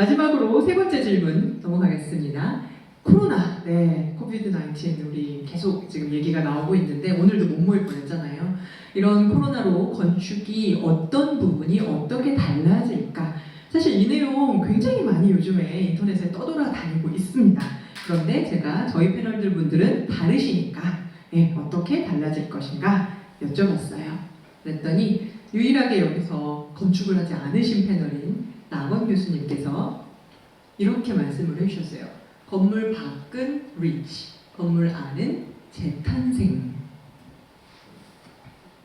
마지막으로 세 번째 질문 넘어가겠습니다. 코로나, 네, 코비드-19 우리 계속 지금 얘기가 나오고 있는데 오늘도 못 모일 뻔했잖아요. 이런 코로나로 건축이 어떤 부분이 어떻게 달라질까? 사실 이 내용 굉장히 많이 요즘에 인터넷에 떠돌아다니고 있습니다. 그런데 제가 저희 패널들 분들은 다르시니까 어떻게 달라질 것인가 여쭤봤어요. 그랬더니 유일하게 여기서 건축을 하지 않으신 패널인 남원 교수님께서 이렇게 말씀을 해주셨어요. 건물 밖은 리치, 건물 안은 재탄생.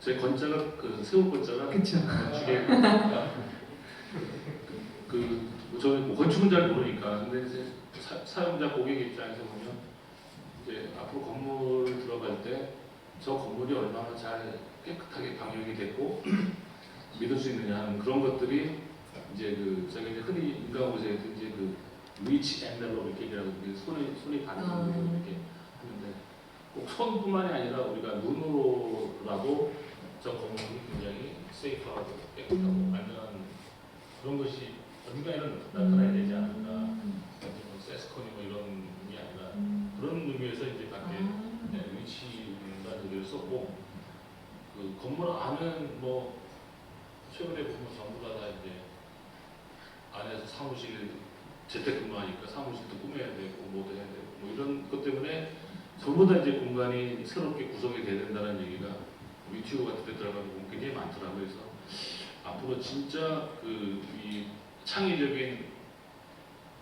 제 건자가 세울 건자가 그쵸. 건축에 저는 뭐 건축은 잘 모르니까 근데 이제 사용자 고객 입장에서 보면 이제 앞으로 건물 들어갈 때 저 건물이 얼마나 잘 깨끗하게 방역이 됐고 믿을 수 있느냐 하는 그런 것들이 이제 저희가 이제 흔히 인가공사에서 이제 리치 앤멜로 이렇게 얘기하고 손이 닿는 이렇게 하는데 꼭 손뿐만이 아니라 우리가 눈으로라도 저 건물이 굉장히 세이프하고 깨끗하고 안전한 그런 것이 어딘가에는 나타나야 되지 않을까. 세스코니 뭐 이런 게 아니라 그런 의미에서 이제 밖에 위치라는 의미를 썼고 그 건물 안은 뭐 최근에 보면 전부 다 이제 안에서 사무실 재택근무하니까 사무실도 꾸며야 되고 뭐도 해야 되고 뭐 이런 것 때문에 전부 다 이제 공간이 새롭게 구성이 돼야 된다는 얘기가 유튜브 같은 데 들어가면 보면 굉장히 많더라고요. 그래서 앞으로 진짜 이 창의적인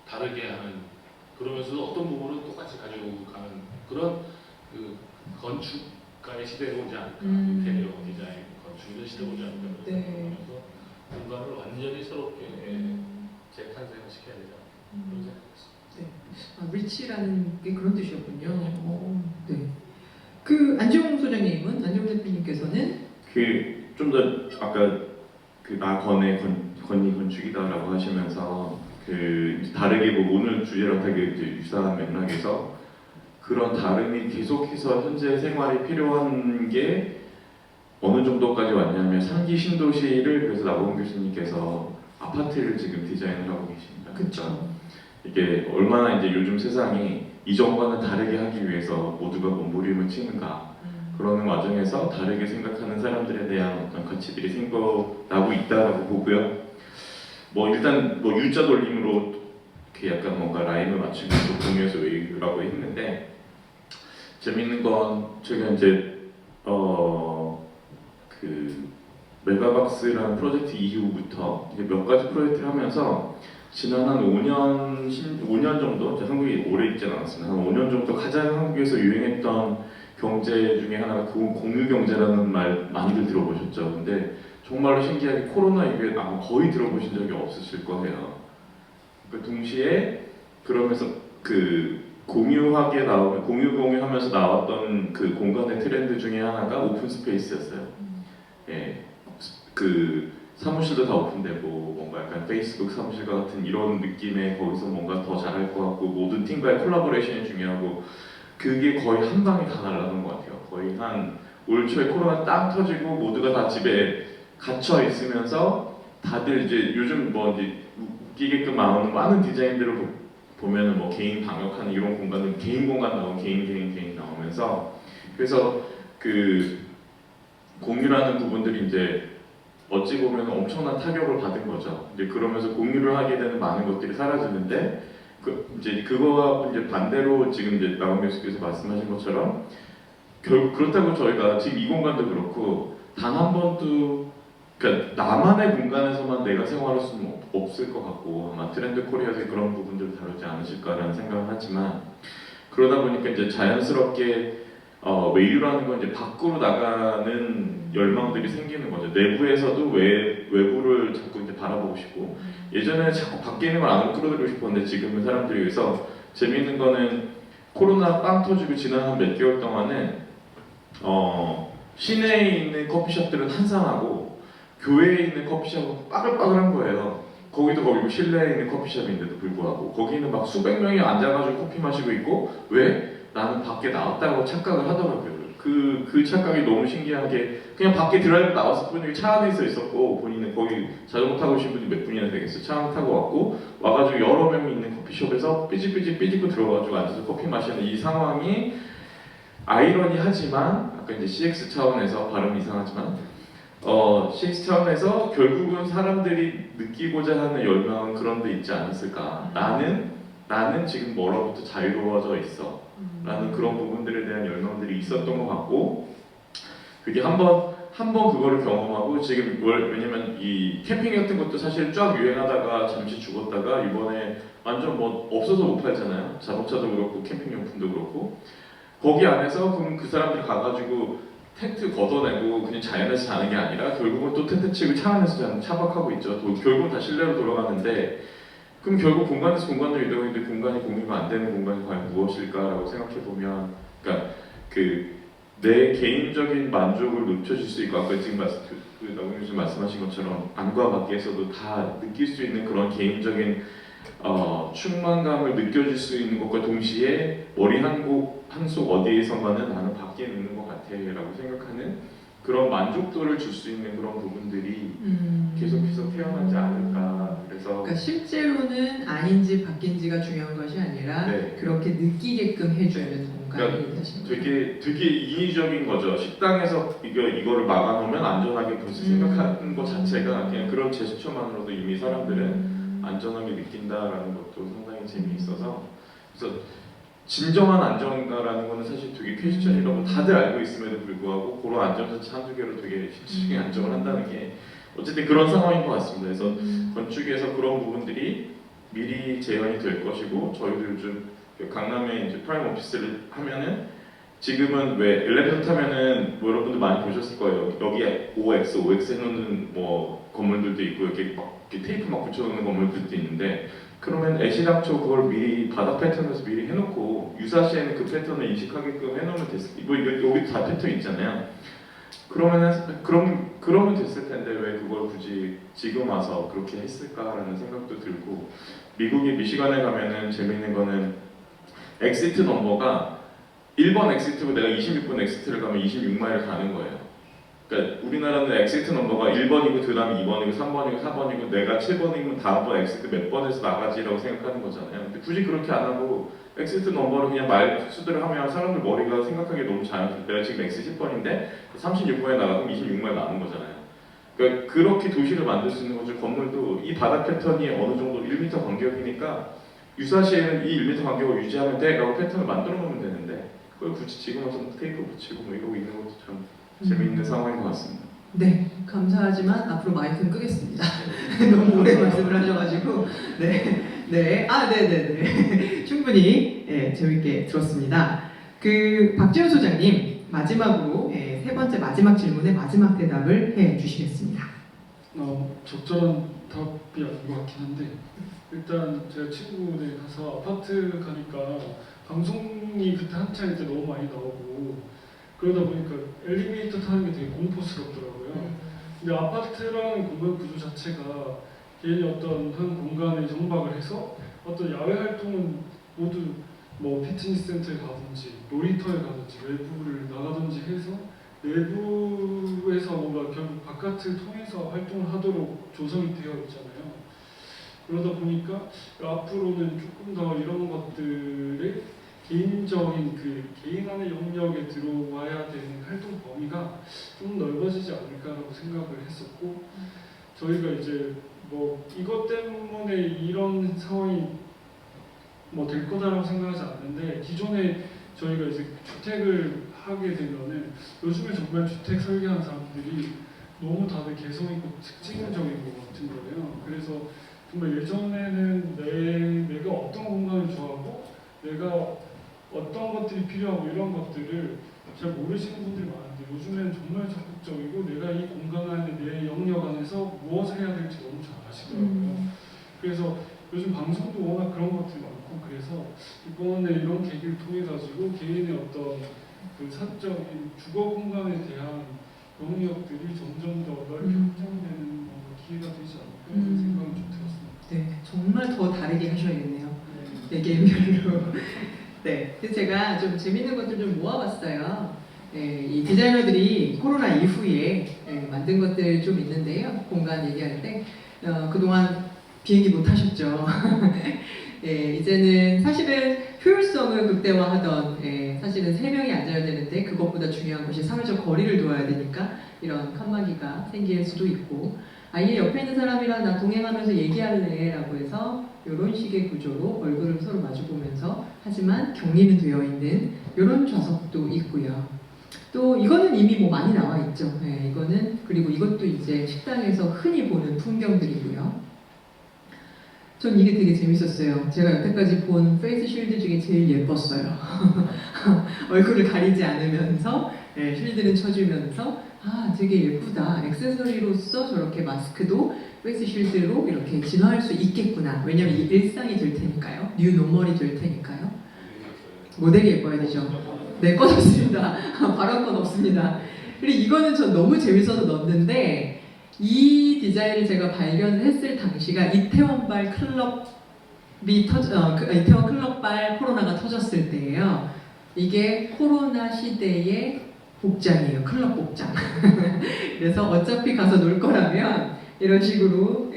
다르게 하는 그러면서도 어떤 부분은 똑같이 가지고 가는 그런 건축가의 시대가 오지 않을까. 인테리어 디자인, 건축 이런 시대가 오지 않을까. 그래서 공간을 완전히 새롭게 재탄생을 시켜야 되지 않을까. 그런 생각했습니다. 네. 리치라는 게 그런 뜻이었군요. 네. 안지용 소장님은, 안지용 대표님께서는 좀 더 아까 나건의 건이 건축이다라고 하시면서 다르게 보고 오늘 주제랑 되게 이제 유사한 맥락에서 그런 다름이 계속해서 현재 생활이 필요한 게 어느 정도까지 왔냐면 상기 신도시를 그래서 나범 교수님께서 아파트를 지금 디자인을 하고 계십니다. 그렇죠. 이게 얼마나 이제 요즘 세상이 이전과는 다르게 하기 위해서 모두가 몸부림을 치는가 그러는 과정에서 다르게 생각하는 사람들에 대한 어떤 가치들이 생겨나고 있다라고 보고요. 뭐 일단 뭐 U자 돌림으로 이렇게 약간 뭔가 라임을 맞추는 또 공유해서 외유라고 했는데 재밌는 건 제가 이제 메가박스라는 프로젝트 이후부터 이제 몇 가지 프로젝트를 하면서 지난 한 5년 정도, 한국이 오래 있진 않았습니다. 한 5년 정도 가장 한국에서 유행했던 경제 중에 하나가 공유 경제라는 말 많이들 들어보셨죠. 근데 정말로 신기하게 코로나 이후에 아마 거의 들어보신 적이 없으실 거예요. 동시에 그러면서 공유하면서 나왔던 그 공간의 트렌드 중에 하나가 오픈 스페이스였어요. 예, 사무실도 다 오픈되고 뭔가 약간 페이스북 사무실과 같은 이런 느낌의 거기서 뭔가 더 잘할 것 같고 모든 팀과의 콜라보레이션이 중요하고 그게 거의 한 방에 다 날아간 것 같아요. 거의 올 초에 코로나 딱 터지고 모두가 다 집에 갇혀 있으면서 다들 이제 요즘 뭐 이제 웃기게끔 나오는 많은 디자인들을 보면은 뭐 개인 방역하는 이런 공간은 개인 공간 나오고 개인 나오면서 그래서 공유라는 부분들이 이제 어찌 보면 엄청난 타격을 받은 거죠. 이제 그러면서 공유를 하게 되는 많은 것들이 사라지는데 그거와 이제 반대로 지금 이제 나원 교수께서 말씀하신 것처럼 그렇다고 저희가 지금 이 공간도 그렇고 단 한 번도 그러니까 나만의 공간에서만 내가 생활할 수는 없을 것 같고 아마 트렌드 코리아에서 그런 부분들을 다루지 않으실까라는 생각을 하지만 그러다 보니까 이제 자연스럽게 외유라는 건 이제 밖으로 나가는 열망들이 생기는 거죠. 내부에서도 외부를 자꾸 이제 바라보고 싶고 예전에는 자꾸 밖에 있는 걸 안으로 끌어들이고 싶었는데 지금은 사람들이 위해서 재미있는 거는 코로나 빵 터지고 지난 한 몇 개월 동안은 시내에 있는 커피숍들은 한산하고 교외에 있는 커피숍은 빠글빠글한 거예요. 거기고 실내에 있는 커피숍인데도 불구하고 거기는 막 수백 명이 앉아가지고 커피 마시고 있고 왜? 나는 밖에 나왔다고 착각을 하더라고요. 그 착각이 너무 신기한 게 그냥 밖에 드라이브 나왔을 뿐이고 차 안에 있었고 본인은 거기 자전거 타고 오신 분이 몇 분이나 되겠어요. 차 안에 타고 왔고 와가지고 여러 명이 있는 커피숍에서 삐직삐직 들어가지고 앉아서 커피 마시는 이 상황이 아이러니하지만 아까 이제 CX 차원에서 발음이 이상하지만 CX 차원에서 결국은 사람들이 느끼고자 하는 열망은 그런 데 있지 않았을까. 나는 지금 뭐로부터 자유로워져 있어 라는 그런 부분들에 대한 열망들이 있었던 것 같고 그게 한번 그거를 경험하고 지금 왜냐면 이 캠핑 같은 것도 사실 쫙 유행하다가 잠시 죽었다가 이번에 완전 뭐 없어서 못 팔잖아요. 자동차도 그렇고 캠핑용품도 그렇고 거기 안에서 그럼 그 사람들이 가가지고 텐트 걷어내고 그냥 자연에서 자는 게 아니라 결국은 또 텐트 치고 차 안에서 자는 차박하고 있죠. 결국은 다 실내로 돌아가는데 그럼 결국 공간에서 공간으로 이동했는데 공간이 공유가 안 되는 공간이 과연 무엇일까라고 생각해 보면, 그러니까 내 개인적인 만족을 높여줄 수 있고 아까 지금 나경원 교수님 말씀하신 것처럼 안과 밖에서도 다 느낄 수 있는 그런 개인적인 충만감을 느껴질 수 있는 것과 동시에 머리 한 속 어디에선가는 나는 밖에 있는 것 같아라고 생각하는 그런 만족도를 줄 수 있는 그런 부분들이 계속해서 태어나지 않을까. 그래서 그러니까 실제로는 아닌지 바뀐지가 중요한 것이 아니라 네. 그렇게 느끼게끔 해주는 공간이 그러니까 되신 거죠. 되게 인위적인 거죠. 식당에서 이거를 막아놓으면 안전하게 벌써 생각하는 것 자체가 그냥 그런 제스처만으로도 이미 사람들은 안전하게 느낀다라는 것도 상당히 재미있어서 그래서 진정한 안전인가라는 거는 사실 되게 퀘스천이라고 다들 알고 있음에도 불구하고 그런 안전장치 한두 개로 되게 실질적인 안정을 한다는 게 어쨌든 그런 상황인 것 같습니다. 그래서 건축에서 그런 부분들이 미리 재현이 될 것이고 저희도 요즘 강남에 이제 프라임 오피스를 하면은 지금은 왜 엘리베이터 타면은 뭐 여러분들 많이 보셨을 거예요. 여기에 OX 해놓는 뭐 건물들도 있고 이렇게 막 이렇게 테이프 막 붙여놓는 건물들도 있는데 그러면 애시당초 그걸 미리 바닥 패턴에서 미리 해놓고 유사시에는 그 패턴을 인식하게끔 해놓으면 됐을 이거 여기 다 패턴 있잖아요. 그러면 됐을 텐데 왜 그걸 굳이 지금 와서 그렇게 했을까라는 생각도 들고 미국의 미시간에 가면은 재밌는 거는 엑시트 넘버가 1번 엑시트고 내가 26번 엑시트를 가면 26마일을 가는 거예요. 그러니까 우리나라는 엑시트 넘버가 1번이고 그 다음에 2번이고 3번이고 4번이고 내가 7번이면 다음번 엑시트 몇 번에서 나가지라고 생각하는 거잖아요. 근데 굳이 그렇게 안 하고 엑시트 넘버를 그냥 말 수들을 하면 사람들 머리가 생각하기 너무 자연스럽게 내가 지금 엑스 10번인데 36번에 나가면 26마일 남은 거잖아요. 그러니까 그렇게 도시를 만들 수 있는 거죠. 건물도 이 바닥 패턴이 어느 정도 1m 간격이니까 유사시에는 이 1m 간격을 유지하면 돼 라고 패턴을 만들어 놓으면 되는데 그걸 굳이 지금 와서 테이프 붙이고 뭐 이러고 있는 것도 참 재미있는 상황인 것 같습니다. 네, 감사하지만 앞으로 마이크는 끄겠습니다. 너무 오래 말씀을 하셔가지고 네, 충분히 재밌게 들었습니다. 박지훈 소장님 마지막으로 세 번째 마지막 질문의 마지막 대답을 해주시겠습니다. 적절한 답이 아닌 것 같긴 한데 일단 제가 친구네 가서 아파트 가니까 방송이 그때 한창 이제 너무 많이 나오고 그러다 보니까 엘리베이터 타는 게 되게 공포스럽더라고요. 근데 아파트라는 공간 구조 자체가 개인이 어떤 한 공간에 정박을 해서 어떤 야외 활동은 모두 뭐 피트니스 센터에 가든지 놀이터에 가든지 외부를 나가든지 해서 내부에서 뭔가 결국 바깥을 통해서 활동을 하도록 조성이 되어 있잖아요. 그러다 보니까 앞으로는 조금 더 이런 것들의 개인적인 개인 안의 영역에 들어와야 되는 활동 범위가 좀 넓어지지 않을까라고 생각을 했었고 저희가 이제 뭐 이것 때문에 이런 상황이 뭐 될 거다라고 생각하지 않는데 기존에 저희가 이제 주택을 하게 되면은 요즘에 정말 주택 설계하는 사람들이 너무 다들 개성 있고 특징적인 것 같은 거예요. 그래서 정말 예전에는 내가 어떤 공간을 좋아하고 내가 어떤 것들이 필요하고 이런 것들을 잘 모르시는 분들이 많은데 요즘에는 정말 적극적이고 내가 이 공간 안에 내 영역 안에서 무엇을 해야 될지 너무 잘 아시더라고요. 그래서 요즘 방송도 워낙 그런 것들이 많고 그래서 이번에 이런 계기를 통해 가지고 개인의 어떤 사적인 주거 공간에 대한 영역들이 점점 더 넓게 확장되는 기회가 되지 않을까 이런 생각이 좀 들었습니다. 네, 정말 더 다르게 하셔야겠네요. 네 개인별로. 네, 그래서 제가 좀 재밌는 것들 좀 모아봤어요. 이 디자이너들이 코로나 이후에 만든 것들 좀 있는데요. 공간 얘기할 때 그동안 비행기 못 타셨죠. 이제는 사실은 효율성을 극대화하던 사실은 3명이 앉아야 되는데 그것보다 중요한 것이 사회적 거리를 두어야 되니까 이런 칸막이가 생길 수도 있고 아예 옆에 있는 사람이랑 나 동행하면서 얘기할래 라고 해서 이런 식의 구조로 얼굴을 서로 마주보면서 하지만 격리는 되어 있는 이런 좌석도 있고요. 또 이거는 이미 뭐 많이 나와 있죠. 이거는 그리고 이것도 이제 식당에서 흔히 보는 풍경들이고요. 전 이게 되게 재밌었어요. 제가 여태까지 본 페이스 쉴드 중에 제일 예뻤어요. 얼굴을 가리지 않으면서 쉴드는 쳐주면서 되게 예쁘다. 액세서리로서 저렇게 마스크도 페이스 쉴드로 이렇게 진화할 수 있겠구나. 왜냐면 이게 일상이 될 테니까요. 뉴 노멀이 될 테니까요. 모델이 예뻐야 되죠. 네, 꺼졌습니다. 발언권 없습니다. 그리고 이거는 전 너무 재밌어서 넣었는데 이 디자인을 제가 발견을 했을 당시가 이태원발 이태원 클럽발 코로나가 터졌을 때예요. 이게 코로나 시대의 복장이에요. 클럽 복장. 그래서 어차피 가서 놀 거라면 이런 식으로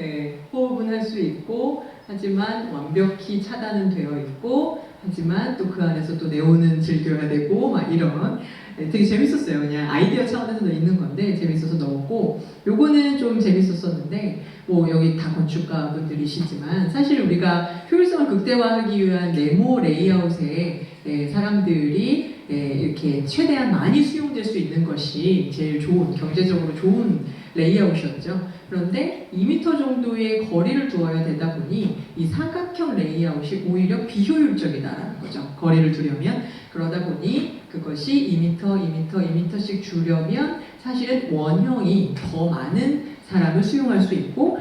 호흡은 할 수 있고 하지만 완벽히 차단은 되어 있고 하지만 또 그 안에서 또 네온은 즐겨야 되고 막 이런 되게 재밌었어요. 그냥 아이디어 차원에서도 있는 건데 재밌어서 넣었고 요거는 좀 재밌었었는데 뭐 여기 다 건축가 분들이시지만 사실 우리가 효율성을 극대화하기 위한 네모 레이아웃에 사람들이 이렇게 최대한 많이 수용될 수 있는 것이 제일 좋은 경제적으로 좋은 레이아웃이었죠. 그런데 2m 정도의 거리를 두어야 되다 보니 이 사각형 레이아웃이 오히려 비효율적이다라는 거죠. 거리를 두려면 그러다 보니 그것이 2m, 2m, 2m씩 주려면 사실은 원형이 더 많은 사람을 수용할 수 있고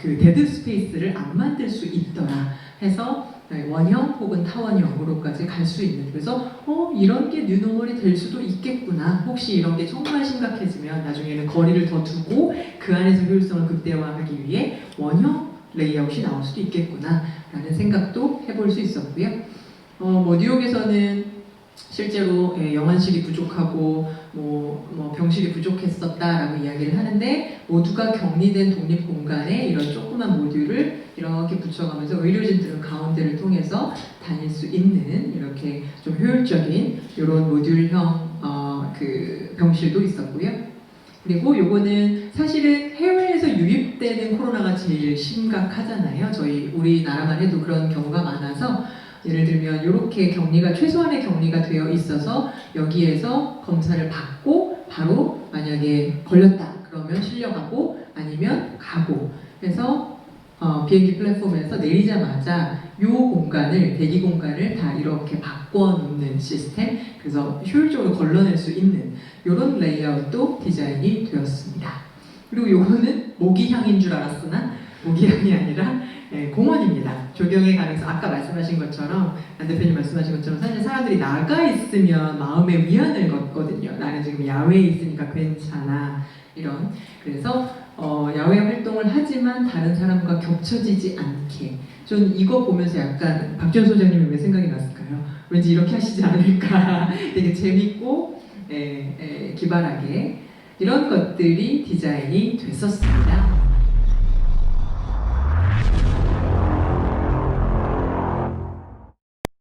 그 데드 스페이스를 안 만들 수 있더라 해서 원형 혹은 타원형으로까지 갈 수 있는 그래서 이런 게 뉴노멀이 될 수도 있겠구나 혹시 이런 게 정말 심각해지면 나중에는 거리를 더 두고 그 안에서 효율성을 극대화하기 위해 원형 레이아웃이 나올 수도 있겠구나 라는 생각도 해볼 수 있었고요. 뭐 뉴욕에서는 실제로 영안실이 부족하고 뭐 병실이 부족했었다라고 이야기를 하는데 모두가 격리된 독립 공간에 이런 조그만 모듈을 이렇게 붙여가면서 의료진들은 가운데를 통해서 다닐 수 있는 이렇게 좀 효율적인 이런 모듈형 그 병실도 있었고요. 그리고 요거는 사실은 해외에서 유입되는 코로나가 제일 심각하잖아요. 저희 우리나라만 해도 그런 경우가 많아서 예를 들면 이렇게 격리가 최소한의 격리가 되어 있어서 여기에서 검사를 받고 바로 만약에 걸렸다 그러면 실려가고 아니면 가고 해서 비행기 플랫폼에서 내리자마자 이 공간을 대기 공간을 다 이렇게 바꿔놓는 시스템 그래서 효율적으로 걸러낼 수 있는 이런 레이아웃도 디자인이 되었습니다. 그리고 요거는 모기향인 줄 알았으나 모기향이 아니라 공원입니다. 조경에 관해서 아까 말씀하신 것처럼 안 대표님 말씀하신 것처럼 사실 사람들이 나가 있으면 마음의 위안을 걷거든요. 나는 지금 야외에 있으니까 괜찮아 이런 그래서 야외 활동을 하지만 다른 사람과 겹쳐지지 않게 전 이거 보면서 약간 박지원 소장님이 왜 생각이 났을까요? 왠지 이렇게 하시지 않을까 되게 재밌고 기발하게 이런 것들이 디자인이 됐었습니다.